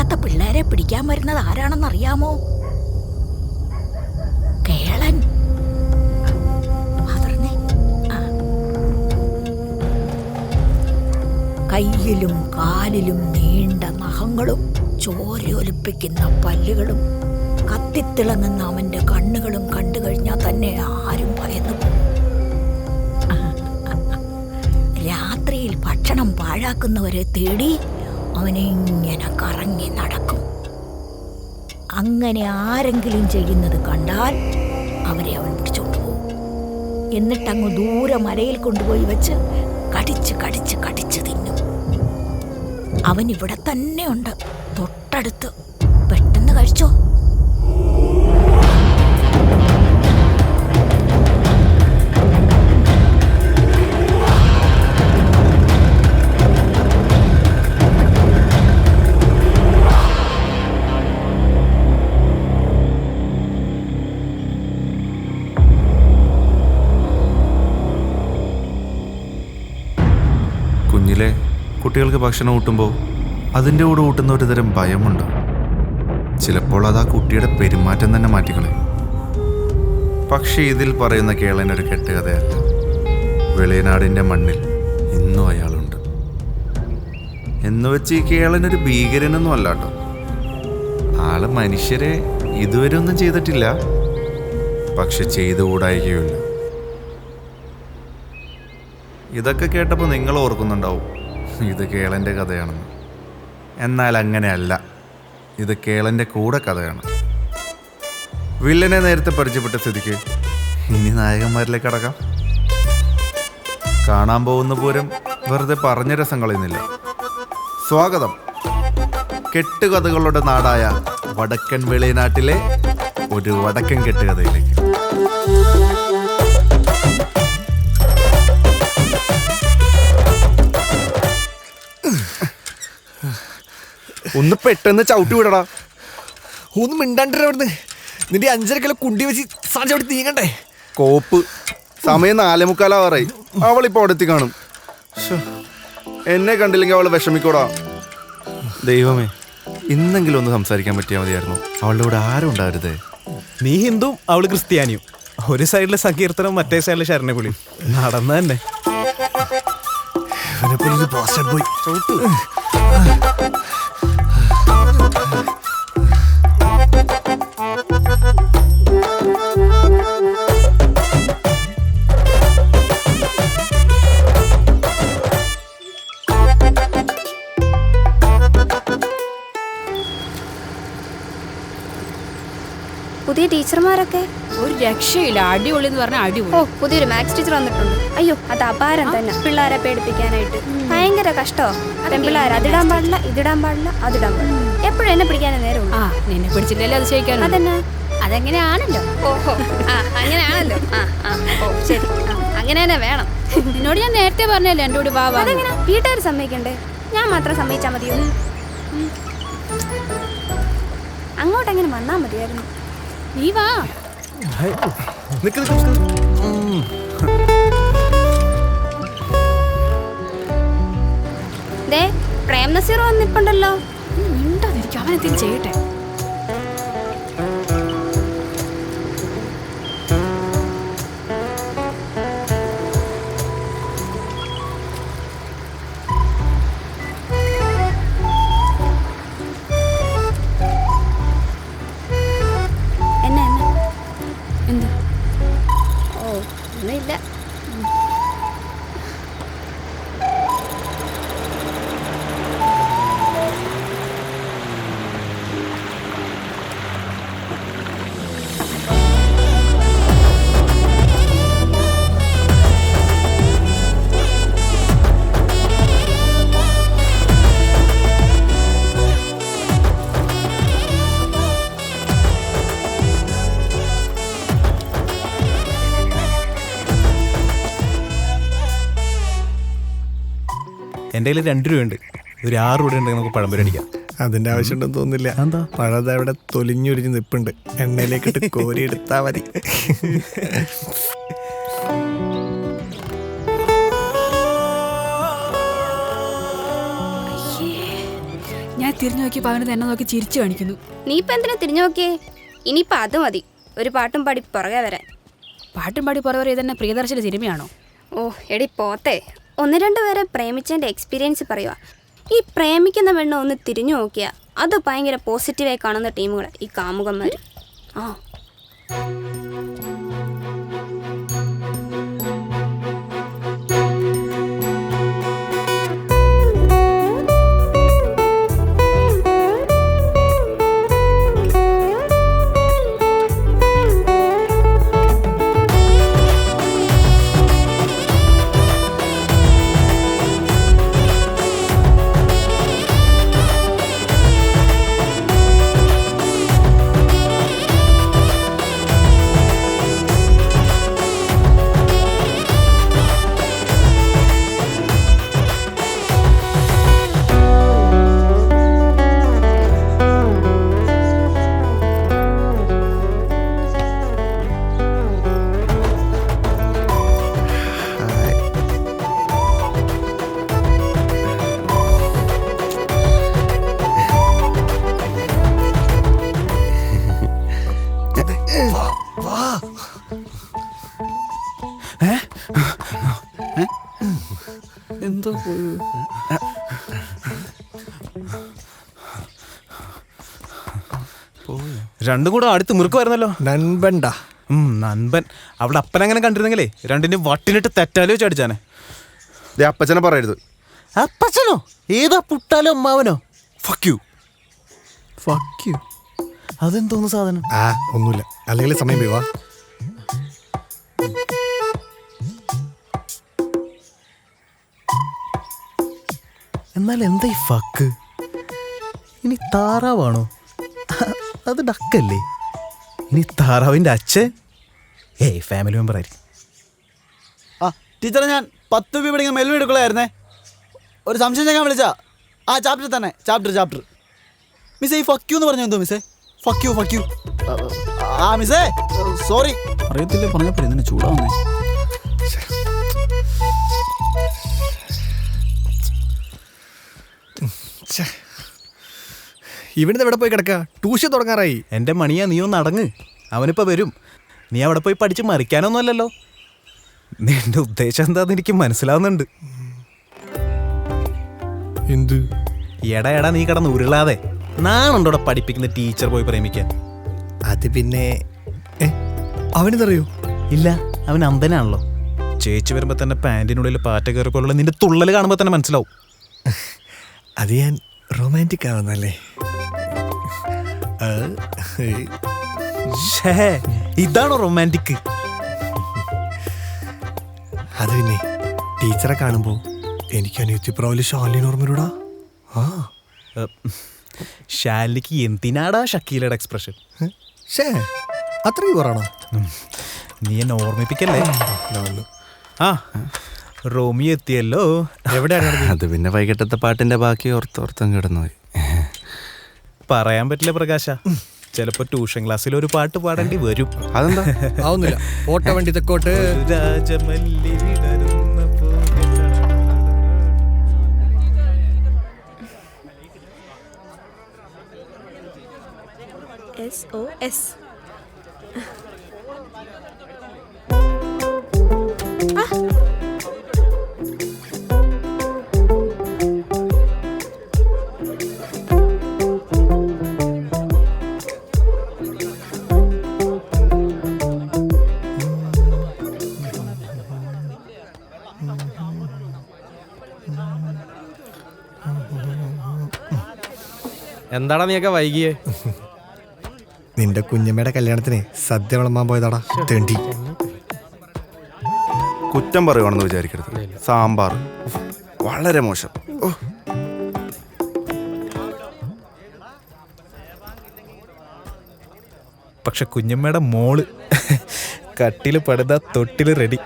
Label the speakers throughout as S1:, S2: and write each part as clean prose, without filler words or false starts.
S1: പഠിക്കാത്ത പിള്ളേരെ പിടിക്കാൻ വരുന്നത് ആരാണെന്നറിയാമോ? കേളൻ. കയ്യിലും കാലിലും നീണ്ട നഖങ്ങളും ചോരയൊലിപ്പിക്കുന്ന പല്ലുകളും കത്തിത്തിളങ്ങുന്ന അവന്റെ കണ്ണുകളും കണ്ടു കഴിഞ്ഞാൽ തന്നെ ആരും ഭയന്നു പോകും. രാത്രിയിൽ ഭക്ഷണം പാഴാക്കുന്നവരെ തേടി അവനിങ്ങനെ കറങ്ങി നടക്കും. അങ്ങനെ ആരെങ്കിലും ചെയ്യുന്നത് കണ്ടാൽ അവരെ അവൻ പിടിച്ചോണ്ട് പോകും. എന്നിട്ടങ്ങ് ദൂരെ മലയിൽ കൊണ്ടുപോയി വെച്ച് കടിച്ച് കടിച്ച് കടിച്ച് തിന്നും. അവൻ ഇവിടെ തന്നെ ഉണ്ട്, തൊട്ടടുത്ത്. പെട്ടെന്ന് കഴിച്ചോ.
S2: കുഞ്ഞിലെ കുട്ടികൾക്ക് ഭക്ഷണം ഊട്ടുമ്പോൾ അതിൻ്റെ കൂടെ ഊട്ടുന്ന ഒരു തരം ഭയമുണ്ട്. ചിലപ്പോൾ അത് ആ കുട്ടിയുടെ പെരുമാറ്റം തന്നെ മാറ്റിക്കളയും. പക്ഷേ ഇതിൽ പറയുന്ന കേളനൊരു കെട്ടുകഥയല്ല. വെളിയനാടിൻ്റെ മണ്ണിൽ ഇന്നും അയാളുണ്ട്. എന്നുവെച്ച് ഈ കേളനൊരു ഭീകരനൊന്നും അല്ല കേട്ടോ. ആള് മനുഷ്യരെ ഇതുവരെ ഒന്നും ചെയ്തിട്ടില്ല, പക്ഷെ ചെയ്തുകൂടായികയില്ല. ഇതൊക്കെ കേട്ടപ്പോൾ നിങ്ങൾ ഓർക്കുന്നുണ്ടാവും ഇത് കേളൻ്റെ കഥയാണെന്ന്. എന്നാൽ അങ്ങനെയല്ല, ഇത് കേളൻ്റെ കൂടെ കഥയാണ്. വില്ലനെ നേരത്തെ പരിചയപ്പെട്ട സ്ഥിതിക്ക് ഇനി നായകന്മാരിലേക്ക് കടക്കാം. കാണാൻ പോകുന്ന പൂരം വെറുതെ പറഞ്ഞ രസം കളയുന്നില്ല. സ്വാഗതം കെട്ടുകഥകളുടെ നാടായ വടക്കൻ വെളിയനാട്ടിലെ ഒരു വടക്കൻ കെട്ടുകഥയിലേക്ക്.
S3: ഒന്ന് പെട്ടെന്ന് ചവിട്ടി വിടടാ. ഒന്ന് മിണ്ടാണ്ടിരുന്ന് നിന്റെ 5.5 കിലോ കുണ്ടി വെച്ച് സാധനം നീങ്ങണ്ടേ?
S2: കോപ്പ് സമയം 4:45 അവളിപ്പോ അവിടെ എത്തി കാണും. എന്നെ കണ്ടില്ലെങ്കിൽ അവള് വിഷമിക്കോടാ. ദൈവമേ, ഇന്നെങ്കിലും ഒന്ന് സംസാരിക്കാൻ പറ്റിയാൽ മതിയായിരുന്നു. അവളുടെ കൂടെ ആരും ഉണ്ടാവരുതേ.
S3: നീ ഹിന്ദുവും അവള് ക്രിസ്ത്യാനിയും. ഒരു സൈഡിലെ സങ്കീർത്തനം, മറ്റേ സൈഡിലെ ശരണകുളി. നടന്ന തന്നെ
S4: പുതിയ ടീച്ചർമാരൊക്കെ
S5: ഒരു രക്ഷയില്ല. അടിപൊളി എന്ന് പറഞ്ഞാൽ അടിപൊളി.
S4: ഓ, പുതിയൊരു മാത്സ് ടീച്ചർ വന്നിട്ടുണ്ട്. അയ്യോ, അത് അപാരം തന്നെ. പിള്ളേരെ പേടിപ്പിക്കാനായിട്ട് ഭയങ്കര കഷ്ടോ. പെൺപിള്ളേർ അതിടാൻ പാടില്ല, ഇതിടാൻ പാടില്ല, അതിടാൻ പാടില്ല. എപ്പോഴും എന്നെ പിടിക്കാനേ നേരമുള്ളൂ.
S5: ആ, നിന്നെ പിടിച്ചില്ലല്ലോ അത് ശരിക്കാനും.
S4: അതെന്നാ?
S5: അതെങ്ങനെയാണല്ലോ.
S4: ഓഹോ, അങ്ങനെയാണല്ലോ. ഓ ശരി, അങ്ങനെ തന്നെ വേണം.
S5: നിന്നോട് ഞാൻ നേരത്തെ പറഞ്ഞല്ലേ എൻ്റെ കൂടെ വാ.
S4: അതെങ്ങനെ? വീട്ടുകാർ സമ്മതിക്കണ്ടേ? ഞാൻ മാത്രം സമ്മതിച്ചാൽ മതിയോ? അങ്ങോട്ടെങ്ങനെ വന്നാൽ മതിയായിരുന്നു.
S5: നീ വാ.
S4: ദേ, പ്രേം നസീർ വന്നിട്ടുണ്ടല്ലോ.
S5: മിണ്ടാതിരിക്കും, അവനെന്തെങ്കിലും ചെയ്യട്ടെ.
S4: ഒന്നുമില്ല.
S3: എൻ്റെ കയ്യിൽ 2 രൂപയുണ്ട്. ഒരു 6 രൂപ ഉണ്ടെങ്കിൽ നമുക്ക് പഴംപൊരി അടിക്കാം.
S6: അതിന്റെ ആവശ്യമുണ്ടെന്ന് തോന്നുന്നില്ല.
S3: എന്താ?
S6: പഴത് അവിടെ തൊലിഞ്ഞൊരിഞ്ഞ് നിപ്പുണ്ട്. എണ്ണയിലേക്കിട്ട് കോരി എടുത്താ മതി.
S5: ഞാൻ തിരിഞ്ഞു നോക്കിയപ്പോ അവന് തന്നെ നോക്കി ചിരിച്ചു കാണിക്കുന്നു.
S4: നീ ഇപ്പൊ എന്തിനാ തിരിഞ്ഞു നോക്കിയേ? ഇനിയിപ്പൊ അത് മതി, ഒരു പാട്ടും പാടി പുറകെ വരാൻ.
S5: പാട്ടും പാടി പുറവരെ തന്നെ പ്രിയദർശന്റെ സിനിമയാണോ?
S4: ഓ എടി പോത്തെ, 1-2 പേരെ പ്രേമിച്ചതിന്റെ എക്സ്പീരിയൻസ് പറയുക. ഈ പ്രേമിക്കുന്ന പെണ്ണ് ഒന്ന് തിരിഞ്ഞു നോക്കിയാ അത് ഭയങ്കര പോസിറ്റീവായി കാണുന്ന ടീമുകളെ ഈ കാമുകന്മാർ. ആ
S7: എന്തോ രണ്ടും കൂടെ അടുത്ത് മുറുക്കുമായിരുന്നല്ലോ.
S6: നൻപണ്ടാ
S7: നൻപൻ അവിടെ അപ്പനങ്ങനെ കണ്ടിരുന്നെങ്കിലേ രണ്ടിനും വട്ടിനിട്ട് തെറ്റാലോ ചടിച്ചാനെ.
S2: അപ്പച്ചനെ പറയരുത്.
S7: അപ്പച്ചനോ? ഏതാ പുട്ടാലോ അമ്മാവനോ? Fuck U. അതെന്തോന്ന് സാധനം?
S6: ആ ഒന്നുമില്ല, അല്ലെങ്കിൽ സമയം പോവാ.
S7: എന്നാൽ എന്താ ഈ ഫക്ക്? ഇനി താറാവാണോ? അത് ഡക്കല്ലേ? ഇനി താറാവിൻ്റെ അച്ഛൻ ഫാമിലി മെമ്പർ ആയിരിക്കും.
S8: ആ ടീച്ചറെ, ഞാൻ 10 രൂപ പഠിക്കുന്ന മെൽവി എടുക്കലായിരുന്നേ. ഒരു സംശയം ഞാൻ വിളിച്ചാ. ആ ചാപ്റ്റർ തന്നെ, ചാപ്റ്റർ. മിസ്സേ ഈ ഫക്യൂ എന്ന് പറഞ്ഞു എന്തോ മിസ്സേ? ഫക്യൂ. ആ മിസ്സേ സോറി, അറിയത്തില്ലേ പറഞ്ഞപ്പോൾ എന്തിനു ചൂടാവുന്നേ?
S6: ഇവിടുന്ന് എവിടെ പോയി കിടക്കുക? ട്യൂഷൻ തുടങ്ങാറായി.
S7: എൻ്റെ മണിയാ, നീ ഒന്ന് അടങ്ങ്. അവനിപ്പോൾ വരും. നീ അവിടെ പോയി പഠിച്ച് മറിക്കാനൊന്നും അല്ലല്ലോ. നിന്റെ ഉദ്ദേശം എന്താന്ന് എനിക്ക് മനസ്സിലാവുന്നുണ്ട്.
S6: എന്ത്?
S7: എടാ നീ കിടന്ന് ഉരുളാതെ. നാണുണ്ടോടെ പഠിപ്പിക്കുന്ന ടീച്ചർ പോയി പ്രേമിക്കാൻ?
S6: അത് പിന്നെ അവനെന്തറിയോ?
S7: ഇല്ല, അവൻ അന്ധനാണല്ലോ. ചേച്ചി വരുമ്പോൾ തന്നെ പാൻറ്റിനുള്ളിൽ പാറ്റ കയറിക്കൊള്ളുള്ള നിന്റെ തുള്ളൽ കാണുമ്പോൾ തന്നെ മനസ്സിലാവും.
S6: അത് ഞാൻ റൊമാൻറ്റിക് ആവുന്നല്ലേ?
S7: ഇതാണോ റൊമാൻറ്റിക്?
S6: അത് പിന്നെ ടീച്ചറെ കാണുമ്പോൾ എനിക്ക് അനിയത്തിപ്രാവില് ശാലിനി ഓർമ്മയിലൂടാ.
S7: ശാലിനിക്ക് എന്തിനാടാ ഷക്കീലയുടെ എക്സ്പ്രഷൻ?
S6: അത്രയും പറയണോ?
S7: നീ എന്നെ ഓർമ്മിപ്പിക്കല്ലേ. ആ റോമി എത്തിയല്ലോ.
S6: എവിടെയാണ്?
S2: അത് പിന്നെ വൈകിട്ടത്തെ പാട്ടിന്റെ ബാക്കി ഓർത്തോർത്തം കിടന്നുപോയി.
S7: പറയാൻ പറ്റില്ല പ്രകാശ, ചിലപ്പോ ട്യൂഷൻ ക്ലാസ്സിൽ ഒരു പാട്ട് പാടേണ്ടി വരും.
S2: അതെന്താ?
S6: ആവുന്നില്ല. ഓട്ട വണ്ടി തെക്കോട്ട്.
S7: രാജമല്ലി വിടരുന്ന
S4: SOS.
S3: എന്താടാ നീയൊക്കെ വൈകിയേ?
S6: നിന്റെ കുഞ്ഞമ്മയുടെ കല്യാണത്തിന് സദ്യ വിളമ്പാൻ പോയതാടാ തെണ്ടി.
S2: കുറ്റം പറയുവാണെന്ന് വിചാരിക്കരുത്. സാമ്പാർ വളരെ മോശം.
S7: പക്ഷെ കുഞ്ഞമ്മയുടെ മോള് കട്ടില് പടുത തൊട്ടില് റെഡി.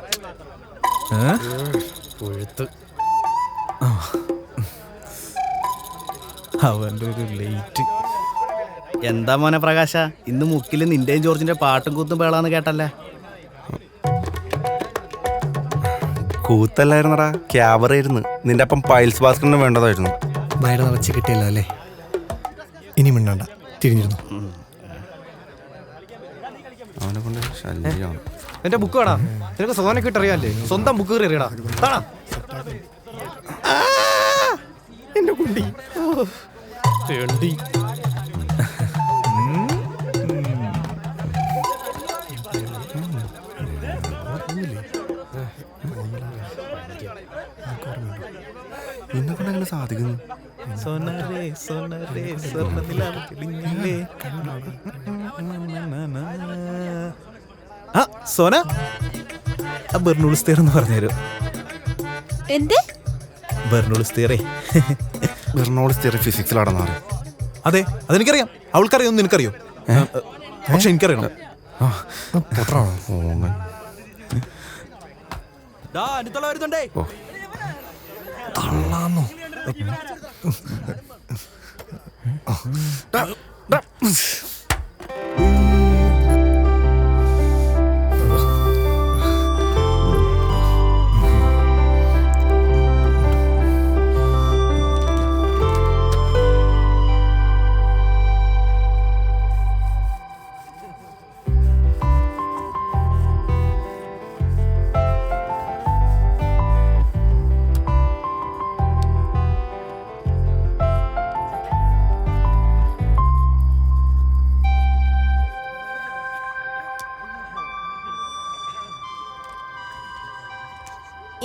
S7: അവൻ്റെ ഒരു ലേറ്റ്.
S8: എന്താ മോനെ പ്രകാശ, ഇന്ന് മുക്കിൽ നിന്റെയും ജോർജിന്റെ പാട്ടും കൂത്തും പേളാന്ന് കേട്ടല്ലേ?
S2: കൂത്തല്ലായിരുന്നടാ, ക്യാബറായിരുന്നു. നിന്റെ അപ്പം പൈൽസ് ബാസ്കറ്റിന് വേണ്ടതായിരുന്നു.
S6: വയറ് നിറച്ച് കിട്ടിയല്ലോ അല്ലേ? ഇനി മിണ്ടണ്ട, തിരിഞ്ഞിരുന്നു.
S2: അവനെ കൊണ്ട് ശല്യമാണ്.
S3: എന്റെ ബുക്ക് വേടാ, നിനക്ക് സോനൊക്കെ ഇട്ടറിയാല്ലേ, സ്വന്തം ബുക്ക് കയറി അറിയടാ. താടാ എന്റെ കുണ്ടി തേണ്ടി.
S2: നിന്നെ കൊണ്ട് എങ്ങനെ സാധിക്കുന്നു?
S7: സോനരേ സോനരേ സ്വർണ്ണനിലാവ് കിളിഞ്ഞില്ലേ. ആ സോന, ആ ബെർണൂൾസ് തിയറി എന്ന് പറഞ്ഞുതരും.
S4: എന്ത്?
S7: ബെർണൂൾസ് തിയറി.
S2: ബെർണോൾസ് തിയറി ഫിസിക്സിലാണെന്ന് അറിയാം.
S7: അതെ, അതെനിക്കറിയാം. അവൾക്കറിയാം, നിനക്കറിയോ? പക്ഷെ എനിക്കറിയണം.
S2: ഓങ്ങൻ. ഓ,
S6: തള്ളാന്നോ?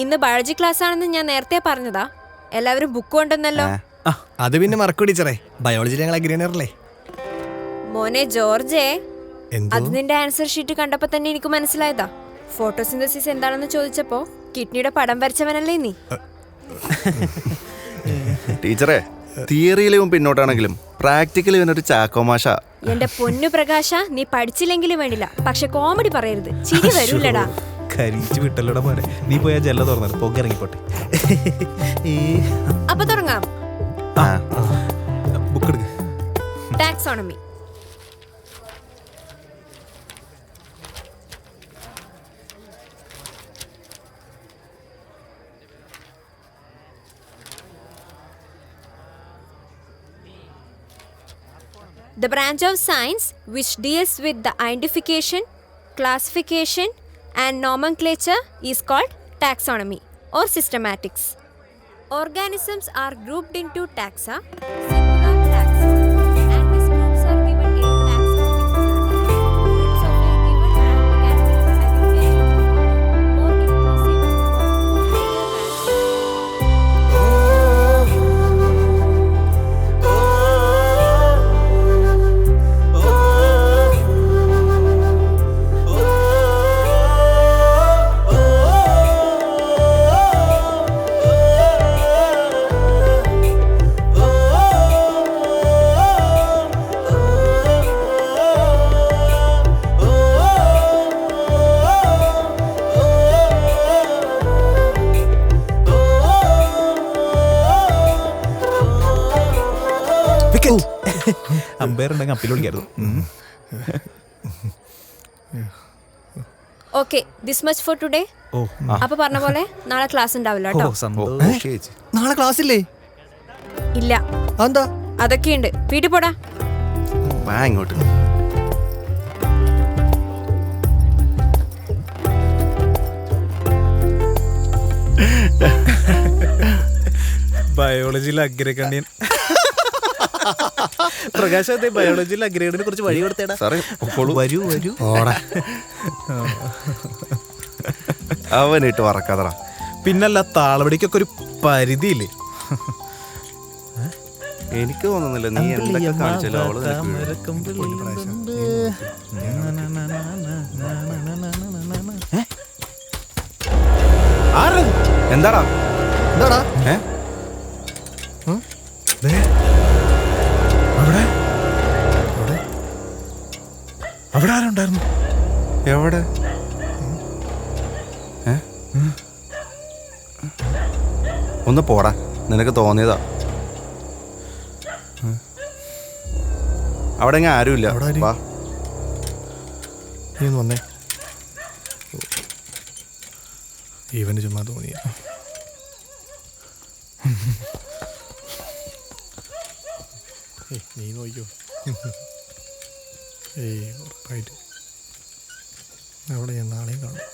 S9: ഇന്ന് ബയോളജി ക്ലാസ് ആണെന്ന് ഞാൻ നേരത്തെ പറഞ്ഞതാ. എല്ലാവരും ബുക്ക് കൊണ്ടുവന്നല്ലോ.
S6: അത് പിന്നെ മറക്കൂ ടീച്ചറേ, ബയോളജിയിൽ ഞങ്ങൾ അഗ്രീനറല്ലേ.
S9: മോനെ ജോർജേ,
S6: എന്തോ?
S9: അത് നിന്റെ ആൻസർ ഷീറ്റ് കണ്ടപ്പോ തന്നെ എനിക്ക് മനസ്സിലായതാ. ഫോട്ടോസിന്തസിസ് എന്താണെന്ന് ചോദിച്ചപ്പോ കിഡ്നിയുടെ പടം വരച്ചവനല്ലേ നീ?
S2: ടീച്ചറെ, തിയറിയിലും പിന്നോട്ടാണെങ്കിലും പ്രാക്ടിക്കലി ഇവനൊരു ചാക്കോമാഷ.
S9: എന്റെ പൊന്നു പ്രകാശ, നീ പഠിച്ചില്ലെങ്കിലും വേണ്ടില്ല, പക്ഷെ കോമഡി പറയരുത്, ചിരി വരൂലടാ.
S7: കരിച്ചു വിട്ടല്ലോടെ പോലെ. നീ പോയാ ജല്ല തുറന്നത് പൊക്കിറങ്ങിപ്പോട്ടെ.
S9: അപ്പൊ തുടങ്ങാം.
S7: ബുക്ക് എടുക്ക.
S9: Taxonomy. The branch of science which deals with the identification, classification and nomenclature is called taxonomy or systematics. Organisms are grouped into taxa, singular taxa, and these groups are given a taxonomic order. Groups of a given rank can be aggregated to form a more inclusive or higher rank.
S7: Umpire ഉണ്ടെങ്കിൽ അപ്പിൽ വിളിക്കായിരുന്നു.
S9: Okay, this much for today.
S7: ഓ
S9: അപ്പൊ പറഞ്ഞ പോലെ നാളെ class ഉണ്ടാവില്ല
S7: ഓ
S9: കേട്ടോ.
S7: സന്തോഷം.
S6: നാളെ class ഇല്ലേ?
S9: ഇല്ല,
S6: എന്താ?
S9: അതൊക്കെയുണ്ട്. വീട്ടിൽ പോടാ.
S2: വാ ഇങ്ങോട്ട്.
S7: ബയോളജിയിൽ അഗ്രകണ്യൻ പ്രകാശ്. അതെ, ബയോളജിയിൽ അഗ്രേഡിനെ കുറിച്ച് വഴി കൊടുത്തേടാ.
S2: സാറേ,
S7: വരൂ വരൂ.
S2: അവനിട്ട് വറക്കാതറ.
S7: പിന്നല്ല, താളവടിക്കൊക്കെ ഒരു പരിധിയില്ലേ?
S2: എനിക്ക് തോന്നുന്നില്ല നീ എന്തൊക്കെ കാണിച്ചാലും അവള് നിനക്ക് എന്താടാ
S6: എന്താടാ?
S7: അവിടെ ആരുണ്ടായിരുന്നു?
S2: എവിടെ? ഒന്ന് പോടാ, നിനക്ക് തോന്നിയതാ. അവിടെ എങ്ങനെ ആരുമില്ല.
S6: അവിടെ ആര്?
S2: വാ.
S6: നീ ഒന്ന് വന്നേ. ഇവന് ചുമ്മാ തോന്നിയ. നീ നോക്കിയോ. ഏയ് ഉറപ്പായിട്ട് അവിടെ ഞാൻ നാളെയും കാണും.